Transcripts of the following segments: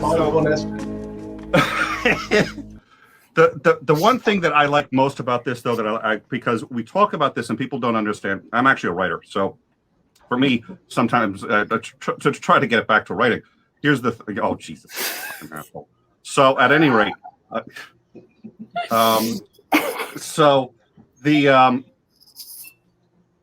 mindfulness. The one thing that I like most about this, though, that I because we talk about this and people don't understand. I'm actually a writer, so for me, sometimes to try to get it back to writing. Here's the oh Jesus, so at any rate, so the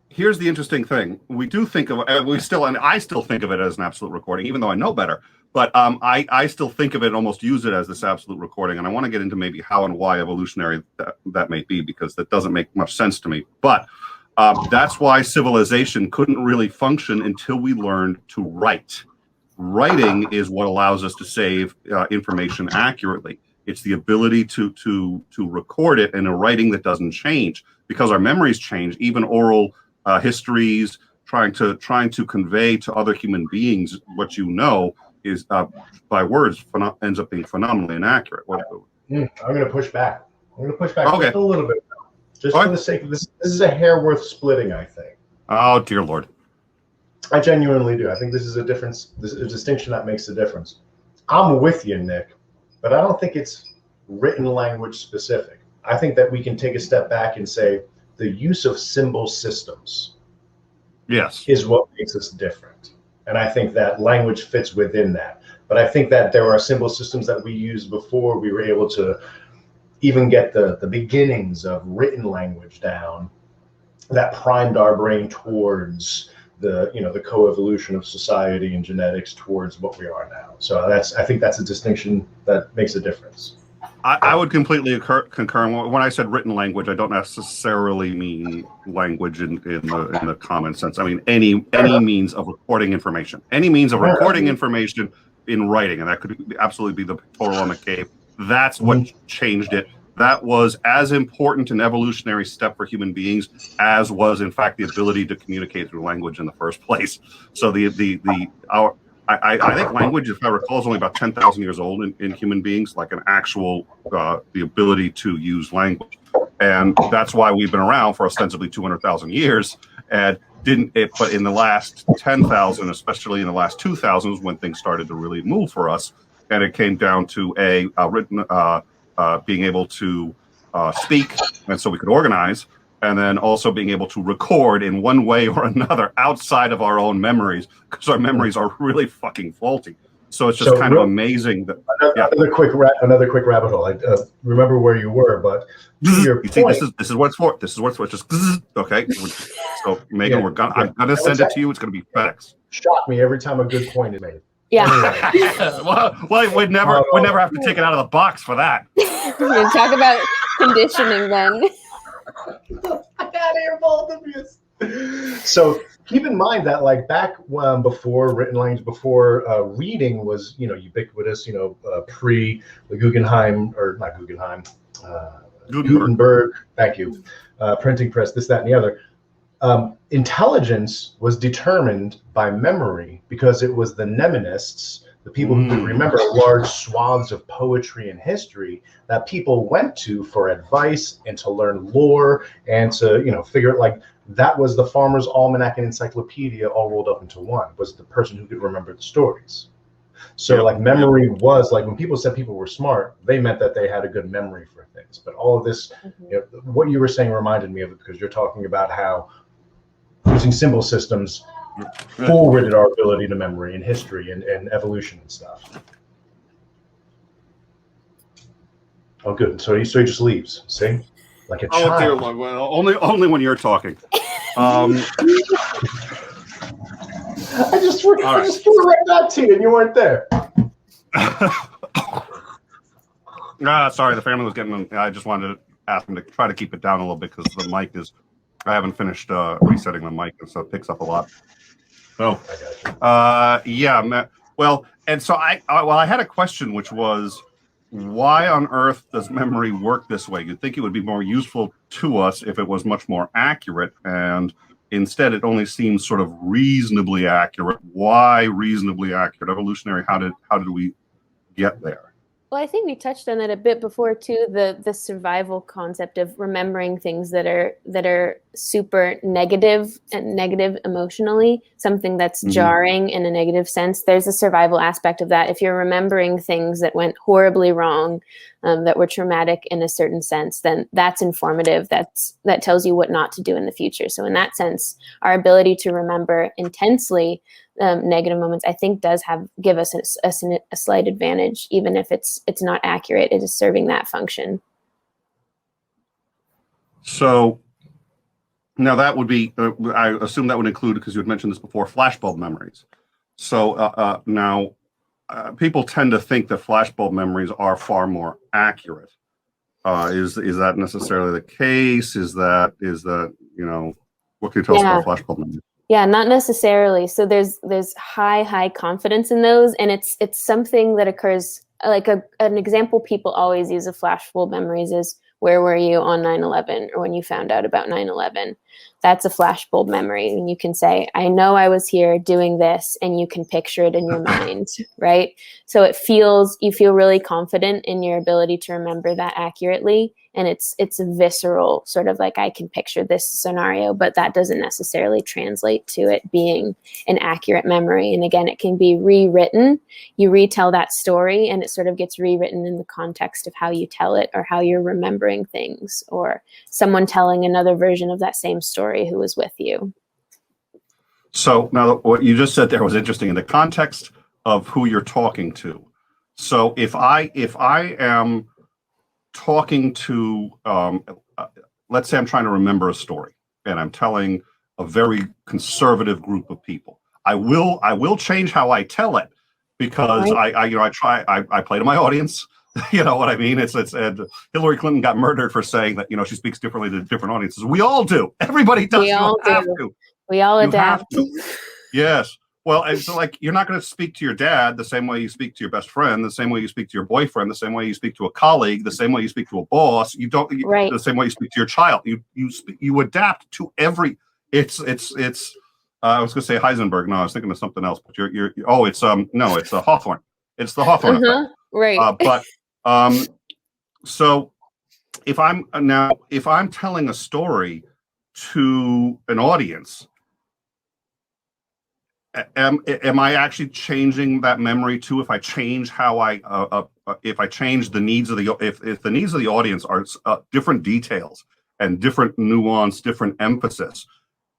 here's the interesting thing. We do think of and I still think of it as an absolute recording, even though I know better. But I still think of it, almost use it as this absolute recording, and I want to get into maybe how and why evolutionary that may be, because that doesn't make much sense to me. But that's why civilization couldn't really function until we learned to write. Writing is what allows us to save information accurately. It's the ability to record it in a writing that doesn't change, because our memories change. Even oral histories, trying to convey to other human beings what you know is by words ends up being phenomenally inaccurate. I'm going to push back. Okay. Just a little bit, just for the sake of this. This is a hair worth splitting, I think. Oh dear Lord. I genuinely do. I think this is a difference. This is a distinction that makes a difference. I'm with you, Nick, but I don't think it's written language specific. I think that we can take a step back and say the use of symbol systems, yes, is what makes us different. And I think that language fits within that. But I think that there are symbol systems that we used before we were able to even get the beginnings of written language down that primed our brain towards the coevolution of society and genetics towards what we are now. So I think that's a distinction that makes a difference. I would completely concur. When I said written language, I don't necessarily mean language in the common sense. I mean any means of recording information, information in writing, and that could absolutely be the pictorial cave. That's what changed it. That was as important an evolutionary step for human beings as was, in fact, the ability to communicate through language in the first place. So I think language, if I recall, is only about 10,000 years old in human beings, like an actual, the ability to use language. And that's why we've been around for ostensibly 200,000 years. And but in the last 10,000, especially in the last 2,000, is when things started to really move for us. And it came down to written, being able to speak, and so we could organize. And then also being able to record in one way or another outside of our own memories, because our memories are really fucking faulty. So it's just kind of amazing that another quick rabbit hole. I remember where you were, but to your point, see, this is what it's for. This is what it's for. Just okay. So Megan, I'm gonna send it to you. It's gonna be FedEx. Shock me every time a good point is made. Yeah. well, we'd never have to take it out of the box for that. We talk about conditioning then. I got here, both of you. So keep in mind that, like, back before written language, before reading was ubiquitous, pre the Guggenheim, or not Guggenheim, Gutenberg. Thank you. Printing press, this, that, and the other. Intelligence was determined by memory, because it was the mnemonists, the people who could remember large swaths of poetry and history, that people went to for advice and to learn lore and to figure it. Like, that was the Farmer's Almanac and Encyclopedia all rolled up into one, was the person who could remember the stories. So like memory was like, when people said people were smart, they meant that they had a good memory for things. But all of this, what you were saying reminded me of it, because you're talking about how using symbol systems forwarded our ability to memory and history and evolution and stuff. Oh, good. So he just leaves. See, like a child. Oh dear Lord! Well, only when you're talking. I just threw right back to you, and you weren't there. Sorry, the family was getting. I just wanted to ask them to try to keep it down a little bit, because the mic is. I haven't finished resetting the mic, and so it picks up a lot. So, yeah. Well, and so I had a question, which was, why on earth does memory work this way? You'd think it would be more useful to us if it was much more accurate, and instead it only seems sort of reasonably accurate. Why reasonably accurate? Evolutionary, how did we get there? Well, I think we touched on that a bit before too. The survival concept of remembering things that are super negative and negative emotionally, something that's jarring in a negative sense. There's a survival aspect of that. If you're remembering things that went horribly wrong, that were traumatic in a certain sense, then that's informative. That tells you what not to do in the future. So in that sense, our ability to remember intensely negative moments, I think, does give us a slight advantage, even if it's not accurate. It is serving that function. So now that would be, I assume that would include, because you had mentioned this before, flashbulb memories. So now people tend to think that flashbulb memories are far more accurate. Is that necessarily the case? Is that what can you tell us about flashbulb memories? Yeah, not necessarily. So there's high confidence in those, and it's something that occurs, like an example people always use of flashbulb memories is, where were you on 9/11, or when you found out about 9/11? That's a flashbulb memory. And you can say, I know I was here doing this, and you can picture it in your mind, right? So you feel really confident in your ability to remember that accurately. And it's a visceral sort of like, I can picture this scenario, but that doesn't necessarily translate to it being an accurate memory. And again, it can be rewritten. You retell that story and it sort of gets rewritten in the context of how you tell it, or how you're remembering things, or someone telling another version of that same story who was with you. So now what you just said there was interesting in the context of who you're talking to. So if I am talking to, let's say I'm trying to remember a story and I'm telling a very conservative group of people, I will change how I tell it, because Right. I play to my audience. You know what I mean? It's Hillary Clinton got murdered for saying that, she speaks differently to different audiences. We all do. Everybody does. We all have do. to. We all adapt. Yes. Well, and so you're not going to speak to your dad the same way you speak to your best friend, the same way you speak to your boyfriend, the same way you speak to a colleague, the same way you speak to a boss. You don't Right. the same way you speak to your child. You adapt to every. It's. I was going to say Heisenberg. No, I was thinking of something else. But it's a Hawthorne. It's the Hawthorne effect. Right. So if I'm telling a story to an audience, am I actually changing that memory too? If I change how if I change the needs of if the needs of the audience are different details and different nuance, different emphasis,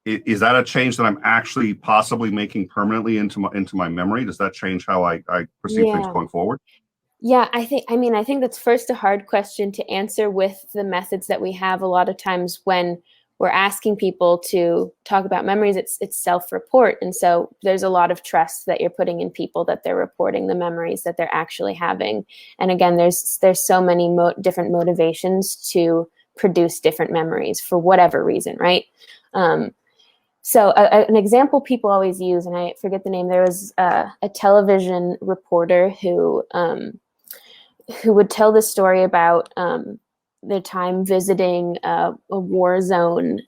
is that a change that I'm actually possibly making permanently into my memory? Does that change how I perceive things going forward? Yeah, I think that's first a hard question to answer with the methods that we have. A lot of times when we're asking people to talk about memories, it's self-report. And so there's a lot of trust that you're putting in people that they're reporting the memories that they're actually having. And again, there's so many different motivations to produce different memories for whatever reason, right? So an example people always use, and I forget the name, there was a television reporter who would tell the story about their time visiting a war zone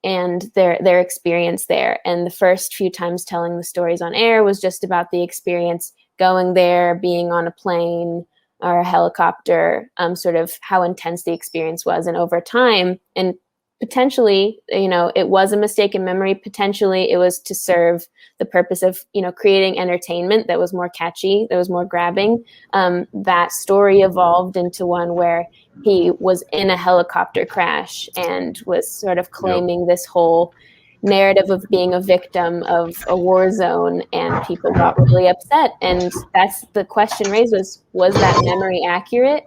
and their experience there. And the first few times telling the stories on air was just about the experience going there, being on a plane or a helicopter, sort of how intense the experience was. And over time, and potentially, it was a mistaken memory. Potentially, it was to serve the purpose of, creating entertainment that was more catchy, that was more grabbing. That story evolved into one where he was in a helicopter crash and was sort of claiming this whole narrative of being a victim of a war zone, and people got really upset. And that's the question raised was that memory accurate?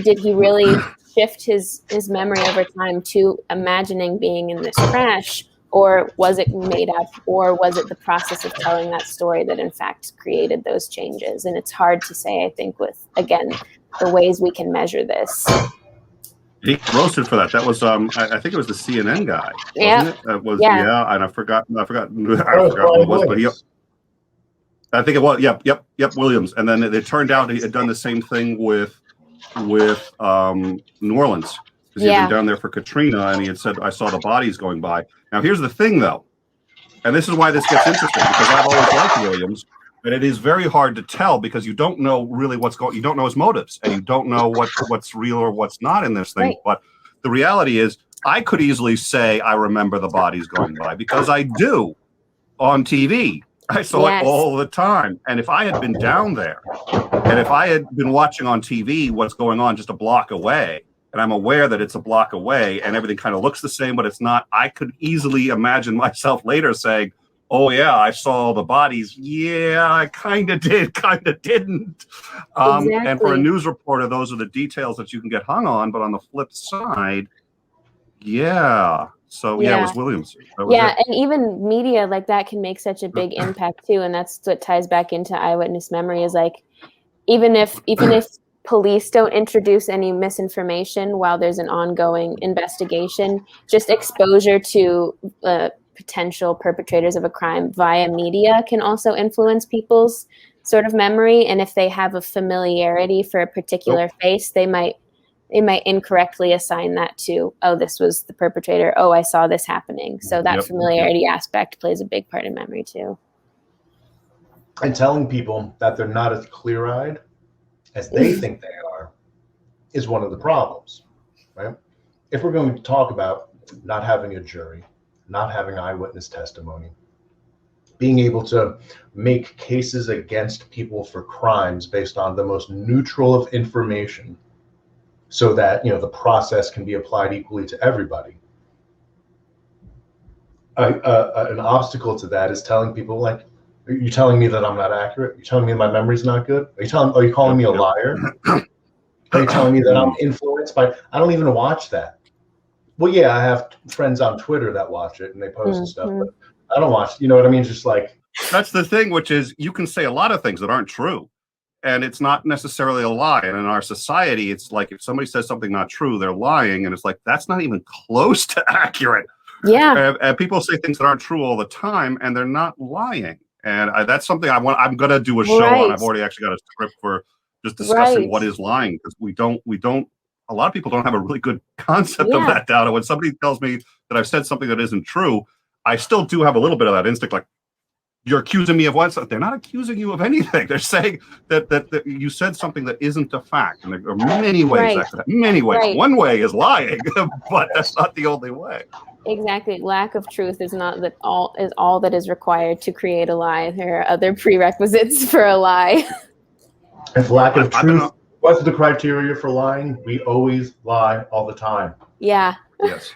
Did he really shift his memory over time to imagining being in this crash, or was it made up, or was it the process of telling that story that in fact created those changes? And it's hard to say, I think, with, again, the ways we can measure this. He roasted for that. That was I think it was the CNN guy, wasn't it? It was, yeah, and I forgot who it was, but I think it was, yep, Williams. And then it turned out he had done the same thing with New Orleans, because he had been down there for Katrina, and he had said, I saw the bodies going by. Now here's the thing though, and this is why this gets interesting, because I've always liked Williams. And it is very hard to tell because you don't know really what's going. You don't know his motives, and you don't know what's real or what's not in this thing. Right. But the reality is, I could easily say I remember the bodies going by because I do on TV. I saw it all the time. And if I had been down there, and if I had been watching on TV what's going on just a block away, and I'm aware that it's a block away, and everything kind of looks the same, but it's not, I could easily imagine myself later saying, oh, yeah, I saw all the bodies. Yeah, I kind of did, kind of didn't. Exactly. And for a news reporter, those are the details that you can get hung on. But on the flip side, yeah. So, yeah, it was Williams. Yeah, and even media like that can make such a big impact, too. And that's what ties back into eyewitness memory is like, even if police don't introduce any misinformation while there's an ongoing investigation, just exposure to potential perpetrators of a crime via media can also influence people's sort of memory. And if they have a familiarity for a particular face, they might incorrectly assign that to, oh, this was the perpetrator. Oh, I saw this happening. So that familiarity aspect plays a big part in memory too. And telling people that they're not as clear-eyed as they think they are is one of the problems, right? If we're going to talk about not having a jury, not having eyewitness testimony, being able to make cases against people for crimes based on the most neutral of information so that, the process can be applied equally to everybody. An obstacle to that is telling people, like, are you telling me that I'm not accurate? Are you telling me my memory's not good? Are you calling me a liar? Are you telling me that I'm influenced by, I don't even watch that. Well, yeah, I have friends on Twitter that watch it and they post and stuff, but I don't watch, you know what I mean? Just like, that's the thing, which is you can say a lot of things that aren't true and it's not necessarily a lie. And in our society, it's like if somebody says something not true, they're lying. And it's like, that's not even close to accurate. Yeah. And people say things that aren't true all the time and they're not lying. And that's something I'm going to do a show on. I've already actually got a script for just discussing what is lying, because we don't, a lot of people don't have a really good concept of that down. And when somebody tells me that I've said something that isn't true, I still do have a little bit of that instinct, like, you're accusing me of what? They're not accusing you of anything. They're saying that you said something that isn't a fact. And there are many ways that could happen. Many ways. One way is lying, but that's not the only way. Exactly. Lack of truth is not that all that is required to create a lie. There are other prerequisites for a lie. If lack of truth was the criteria for lying, we always lie all the time. Yeah. Yes.